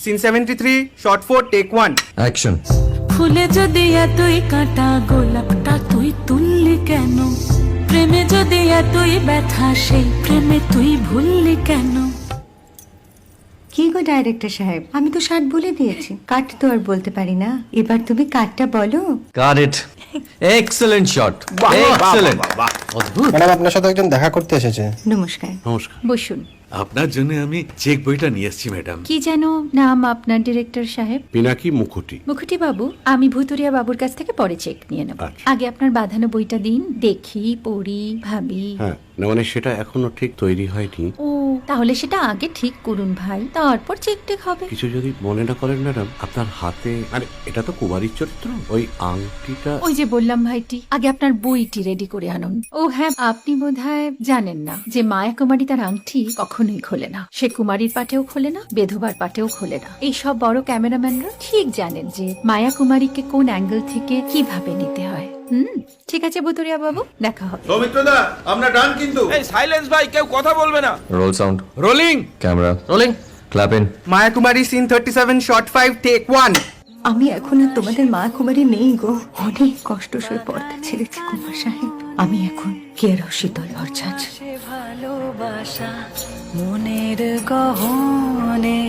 Scene 73 short 4 take 1 action. ফুলে যদি এতই কাঁটা গোলাপটা তুই তুললি কেন? প্রেমে যদি এতই ব্যথা সেই প্রেমে তুই ভুললি কেন? কি গো ডাইরেক্টর সাহেব, আমি তো 60 বলে দিয়েছি, কাট তো আর বলতে পারি না, এবার তুমি কাটটা বলো। Got it. Excellent shot, excellent. অদ্ভুত। ম্যাডাম আপনার সাথে একজন দেখা করতে এসেছে। নমস্কার। নমস্কার। বসুন। আপনার জন্য আমি চেক বইটা নিয়ে এসেছি ম্যাডাম। কি যেন নাম আপনার ডিরেক্টর সাহেব? পিনাকি মুখোটি। মুখুটি বাবু, আমি ভুতুরিয়া বাবুর কাছ থেকে পরে চেক নিয়ে নেব। আচ্ছা। আগে আপনার বাঁধানো বইটা দিন, দেখি, পড়ি, ভাবি। হ্যাঁ, না মানে সেটা এখনো ঠিক তৈরি হয়নি। ও, তাহলে সেটা আগে ঠিক করুন ভাই, তারপর চেক টেক হবে। কিছু যদি মনে না করেন ম্যাডাম, আপনার হাতে, আরে এটা তো কুমারীর চরিত্র, ওই আংটিটা। ওই যে বললাম ভাইটি, আগে আপনার বইটি রেডি করে আনুন। ও হ্যাঁ, আপনি বোধহয় জানেন না যে মায়া কুমারী তার আংটি কখনোই খোলে না। সে কুমারীর পাটেও খোলে না, বেধবার পাটেও খোলে না। এই সব বড় ক্যামেরাম্যানরা ঠিক জানেন যে মায়া কুমারীকে কোন অ্যাঙ্গেল থেকে কিভাবে নিতে হয়। ঠিক আছে ভুতুরিয়া বাবু, দেখা হবে। সৌমিত্রদা, আমরা ডান কিন্তু। এই সাইলেন্স ভাই, কেউ কথা বলবে না। Roll sound, rolling. Camera rolling, clap in. Maya Kumari scene 37 shot 5 take 1 আমি এখন আর তোমাদের মা কুমারী নেই গো, অনেক কষ্ট সয়ে পর্দা ছেড়েছি কুমার সাহেব। আমি এখন কেরো শীতল ভরছাছ। ভালোবাসা মনের গহনে